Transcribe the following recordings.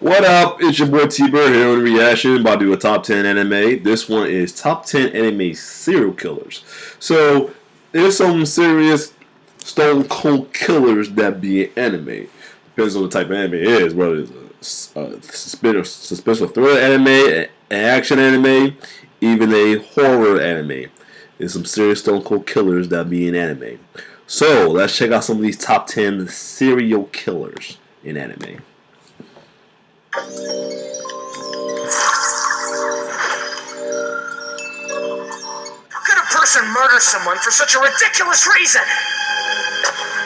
What up? It's your boy T-Bird here with a reaction. About to do a top 10 anime. This one is top 10 anime serial killers. So there's some serious stone cold killers that be in anime. Depends on the type of anime it is, whether it's a suspense thriller anime, an action anime, even a horror anime. There's some serious stone cold killers that be in anime. So let's check out some of these top 10 serial killers in anime. How could a person murder someone for such a ridiculous reason?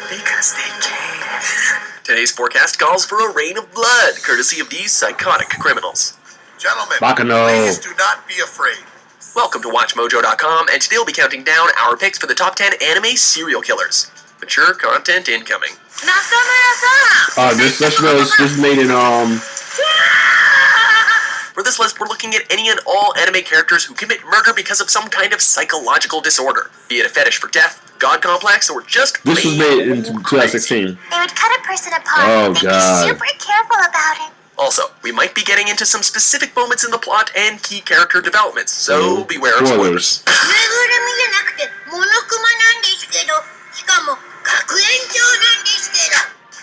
Because they can. Today's forecast calls for a rain of blood, courtesy of these psychotic criminals. Gentlemen, Bacano. please do not be afraid. Welcome to WatchMojo.com, and today we'll be counting down our picks for the top 10 anime serial killers. Mature content incoming. This was made in For this list, we're looking at any and all anime characters who commit murder because of some kind of psychological disorder, be it a fetish for death, god complex, or just This was made in 2016. They would cut a person apart. Oh, They'd God. be super careful about it. Also, we might be getting into some specific moments in the plot and key character developments, so beware of spoilers.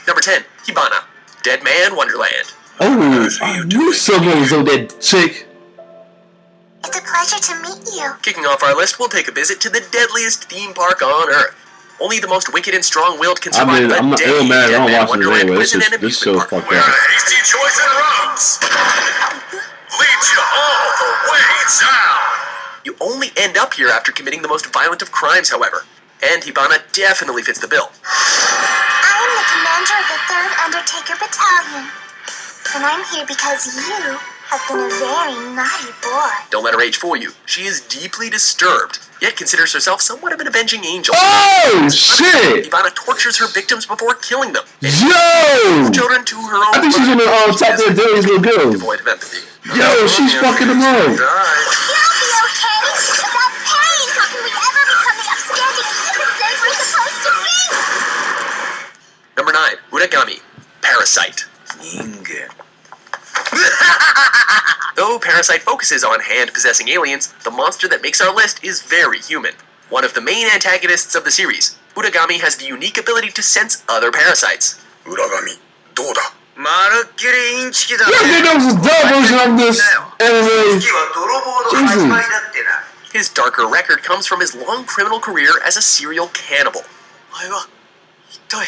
Number 10, Hibana, Dead Man Wonderland. Oh, I knew someone was on that chick. It's a pleasure to meet you. Kicking off our list, we'll take a visit to the deadliest theme park on Earth. Only the most wicked and strong-willed can survive I'm a not day ill in mad. I Dead don't Man watch it Wonderland anyway. prison and This amusement show's park. fucked We're up. a hasty choice in routes. Leads you all the way down. You only end up here after committing the most violent of crimes, however. And Hibana definitely fits the bill. I am the commander of the 3rd Undertaker Battalion. And I'm here because you have been a very naughty boy. Don't let her age fool you. She is deeply disturbed, yet considers herself somewhat of an avenging angel. Oh, shit! Hibana tortures her victims before killing them. Yo! Children to her own. I think she's in the top 10 days little girls. Devoid of empathy. Yo, she's fucking them up. You'll be okay. Without pain, how can we ever become the upstanding citizens we're supposed to be? Number 9, Uragami, Parasite. Though Parasite focuses on hand-possessing aliens, the monster that makes our list is very human. One of the main antagonists of the series, Uragami has the unique ability to sense other parasites. 裏紙、どうだ まるっきりインチキだ Yeah, I think that was a dub version of this anime. は泥棒の始まりだってな His darker record comes from his long criminal career as a serial cannibal. お前は一体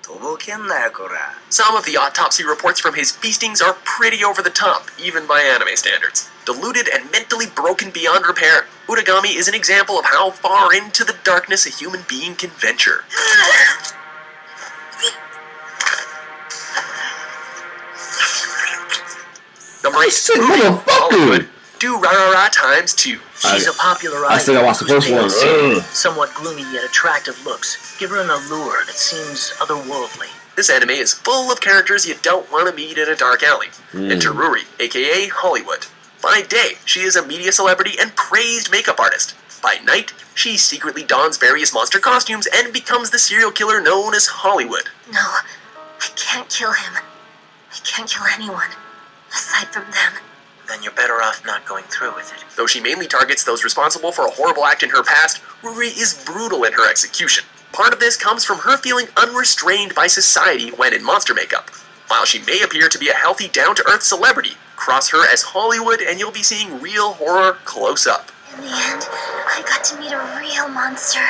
とぼけんなよこら Some of the autopsy reports from his feastings are pretty over the top, even by anime standards. Deluded and mentally broken beyond repair, Uragami is an example of how far into the darkness a human being can venture. Number 8, Sick Ruby, motherfucker. Hollywood. Do Rarara times 2. She's a popular I still gotta watch the first one. Ugh. Somewhat gloomy yet attractive looks give her an allure that seems otherworldly. This anime is full of characters you don't want to meet in a dark alley. Enter Ruri, aka Hollywood. By day, she is a media celebrity and praised makeup artist. By night, she secretly dons various monster costumes and becomes the serial killer known as Hollywood. No, I can't kill him. I can't kill anyone, aside from them. Then you're better off not going through with it. Though she mainly targets those responsible for a horrible act in her past, Ruri is brutal in her execution. Part of this comes from her feeling unrestrained by society when in monster makeup. While she may appear to be a healthy, down-to-earth celebrity, cross her as Hollywood and you'll be seeing real horror close up. In the end, I got to meet a real monster.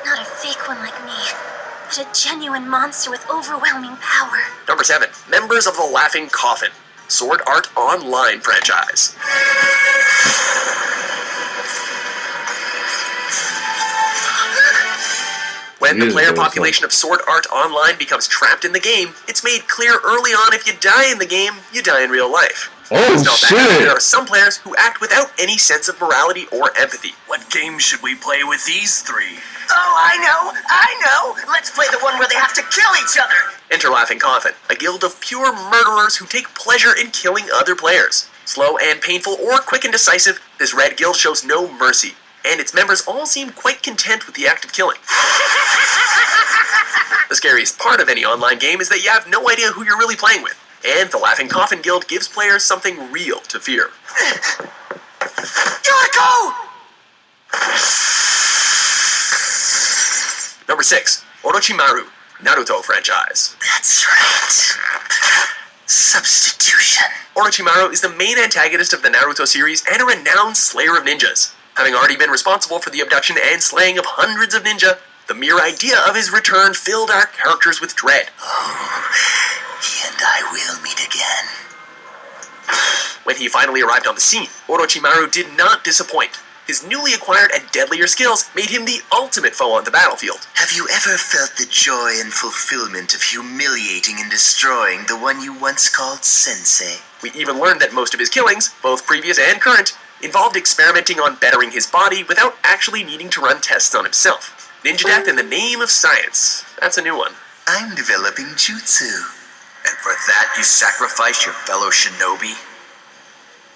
Not a fake one like me, but a genuine monster with overwhelming power. Number 7, members of the Laughing Coffin, Sword Art Online franchise. When the player population of Sword Art Online becomes trapped in the game, it's made clear early on if you die in the game, you die in real life. Oh, It's not that shit. there are some players who act without any sense of morality or empathy. What game should we play with these three? Oh, I know! Let's play the one where they have to kill each other! Enter Laughing Coffin, a guild of pure murderers who take pleasure in killing other players. Slow and painful or quick and decisive, this red guild shows no mercy, and its members all seem quite content with the act of killing. The scariest part of any online game is that you have no idea who you're really playing with. And the Laughing Coffin Guild gives players something real to fear. Yuriko! Number 6. Orochimaru, Naruto franchise. That's right. Substitution. Orochimaru is the main antagonist of the Naruto series and a renowned slayer of ninjas. Having already been responsible for the abduction and slaying of hundreds of ninja, the mere idea of his return filled our characters with dread. He and I will meet again. When he finally arrived on the scene, Orochimaru did not disappoint. His newly acquired and deadlier skills made him the ultimate foe on the battlefield. Have you ever felt the joy and fulfillment of humiliating and destroying the one you once called Sensei? We even learned that most of his killings, both previous and current, involved experimenting on bettering his body without actually needing to run tests on himself. Ninja death in the name of science. That's a new one. I'm developing jutsu. And for that you sacrifice your fellow shinobi?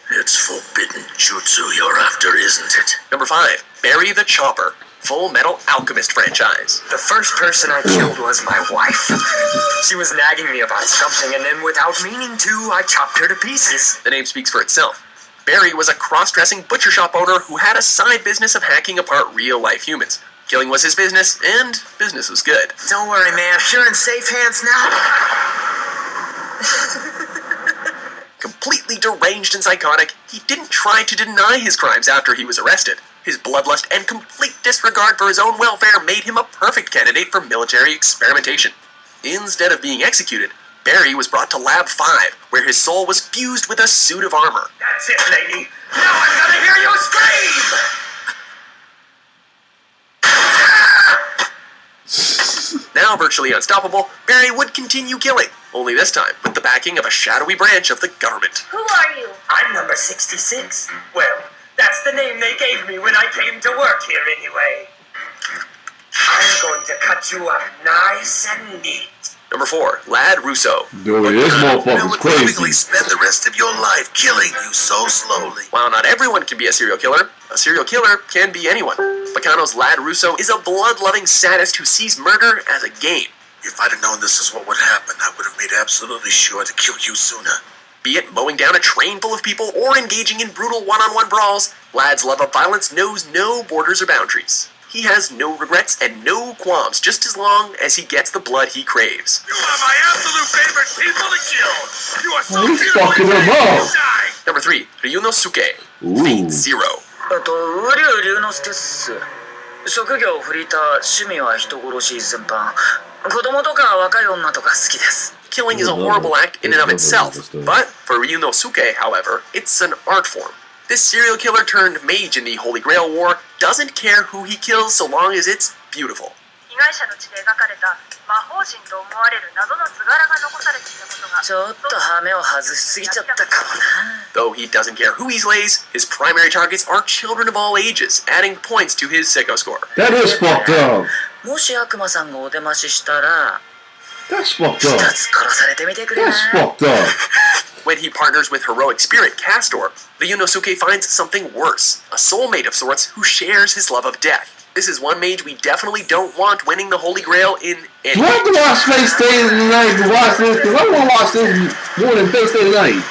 It's forbidden jutsu you're after, isn't it? Number 5. Barry the Chopper, Full Metal Alchemist franchise. The first person I killed was my wife. She was nagging me about something, and then without meaning to, I chopped her to pieces. The name speaks for itself. Barry was a cross-dressing butcher shop owner who had a side business of hacking apart real-life humans. Killing was his business, and business was good. Don't worry, man. You're in safe hands now. Completely deranged and psychotic, he didn't try to deny his crimes after he was arrested. His bloodlust and complete disregard for his own welfare made him a perfect candidate for military experimentation. Instead of being executed, Barry was brought to Lab 5, where his soul was fused with a suit of armor. That's it, lady. Now I'm gonna hear you scream! Now virtually unstoppable, Barry would continue killing, only this time with the backing of a shadowy branch of the government. Who are you? I'm number 66. Well, that's the name they gave me when I came to work here anyway. I'm going to cut you up nice and neat. Number 4. Lad Russo. Dude, this motherfucker's crazy. spend the rest of your life killing you so slowly. While not everyone can be a serial killer can be anyone. Bacano's Lad Russo is a blood-loving sadist who sees murder as a game. If I'd have known this is what would happen, I would have made absolutely sure to kill you sooner. Be it mowing down a train full of people or engaging in brutal one-on-one brawls, Lad's love of violence knows no borders or boundaries. He has no regrets and no qualms just as long as he gets the blood he craves. You are my absolute favorite people to kill. You are so He's beautiful. fucking him up. Number 3. Ryunosuke. Ooh. Fate Zero. ウリュウ龍之介っす。職業フリーター、趣味は人殺し全般。子供とか若い女とか好きです。 Killing is a horrible act in and of itself, but for Ryunosuke, however, it's an art form. This serial killer turned mage in the Holy Grail War doesn't care who he kills so long as it's beautiful. 被害者の血で描かれた魔法陣と思われる謎の図柄が残されていたことがちょっとハメを外しすぎちゃったかもな。 Though he doesn't care who he slays, his primary targets are children of all ages, adding points to his sicko score. That is fucked up. もし悪魔さんがお出まししたら、 That's fucked 一 up. つ殺されてみてくれな。 That's fucked up. When he partners with heroic spirit Castor, Ryunosuke finds something worse, a soulmate of sorts who shares his love of death. This is one mage we definitely don't want winning the Holy Grail in any Do I have to watch Face Day tonight to watch this? Because I want to watch this more than Face Day tonight.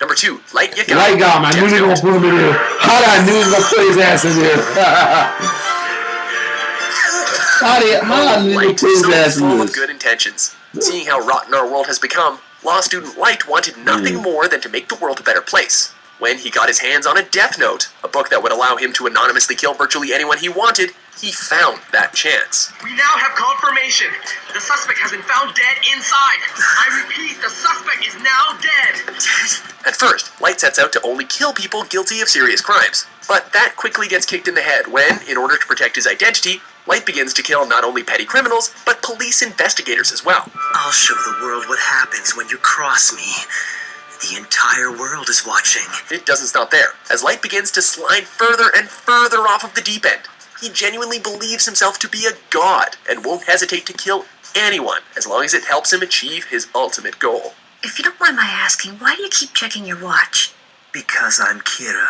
Number 2, Light Yagami. Light God, man. I knew they were going to put him in here. How did I knew he was going to put his ass in there? How did I knew he Light put his so ass in full of this? good intentions. Seeing how rotten our world has become, law student Light wanted nothing more than to make the world a better place. When he got his hands on a Death Note, a book that would allow him to anonymously kill virtually anyone he wanted, he found that chance. We now have confirmation. The suspect has been found dead inside. I repeat, the suspect is now dead. At first, Light sets out to only kill people guilty of serious crimes. But that quickly gets kicked in the head when, in order to protect his identity, Light begins to kill not only petty criminals, but police investigators as well. I'll show the world what happens when you cross me. The entire world is watching. It doesn't stop there, as Light begins to slide further and further off of the deep end. He genuinely believes himself to be a god, and won't hesitate to kill anyone, as long as it helps him achieve his ultimate goal. If you don't mind my asking, why do you keep checking your watch? Because I'm Kira.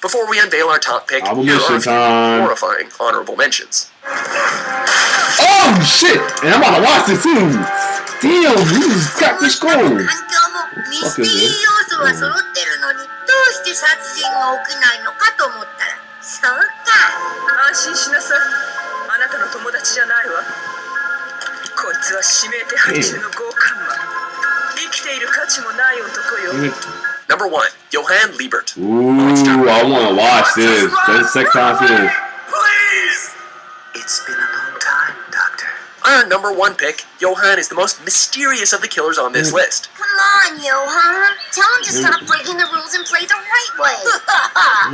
Before we unveil our top pick, Honorable here are mention a few time. horrifying honorable mentions. Oh shit! And I'm about to watch this too. Damn, we just cracked the skull. 環境もミステリー要素は揃ってるのに、どうして殺人が起きないのかと思ったら、そうか。安心しなさい。あなたの友達じゃないわ。こいつは指名手配中の強姦魔。生きている価値もない男よ。Number 1, Johann Liebert. Ooh, I want to watch this. That's the second time this. Please! It's been a long time, Doctor. Our number 1 pick, Johann is the most mysterious of the killers on this list. Come on, Johan. Tell him to stop breaking the rules and play the right way.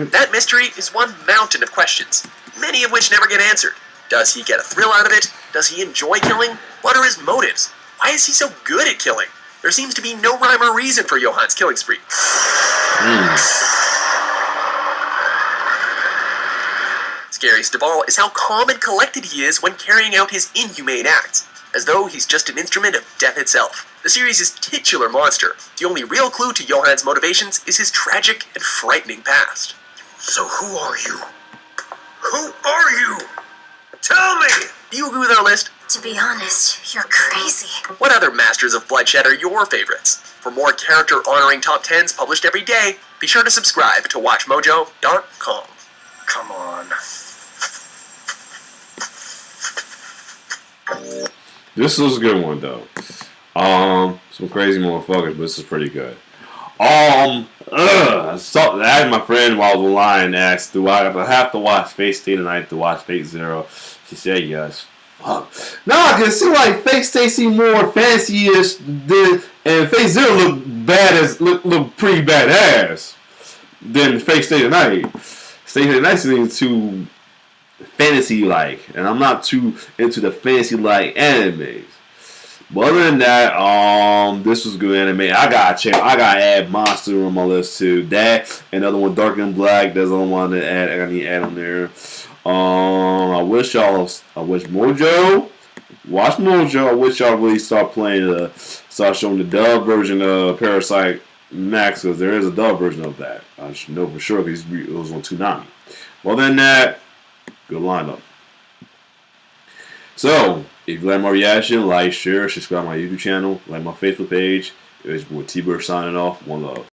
That mystery is one mountain of questions, many of which never get answered. Does he get a thrill out of it? Does he enjoy killing? What are his motives? Why is he so good at killing? There seems to be no rhyme or reason for Johann's killing spree. Scariest of all is how calm and collected he is when carrying out his inhumane acts, as though he's just an instrument of death itself. The series' titular monster. The only real clue to Johann's motivations is his tragic and frightening past. So who are you? Who are you? Tell me! Do you agree with our list? To be honest, you're crazy. What other masters of bloodshed are your favorites? For more character-honoring top 10s published every day, be sure to subscribe to WatchMojo.com. Come on. This was a good one though. Some crazy motherfuckers, but this is pretty good. I had my friend while I was online asked, do I have to watch Fate Stay tonight to watch Fate Zero? She said yes. Fuck. Nah, cause it seemed like Fate Stay seemed more fancy-ish than, and Fate Zero looked pretty badass than Fate Stay Tonight. Stay Tonight seems too fantasy-like, and I'm not too into the fantasy-like animes. But other than that, this was good anime. I gotta add Monster on my list too. That, another one, Dark and Black. There's another one to add. I need to add on there. I wish Mojo, watch Mojo. I wish y'all really start showing the dub version of Parasite Max, because there is a dub version of that. I should know for sure because it was on Toonami. Well, then that, good lineup. So, if you like my reaction, like, share, subscribe to my YouTube channel, like my Facebook page. It's boy T-Bird signing off. One love.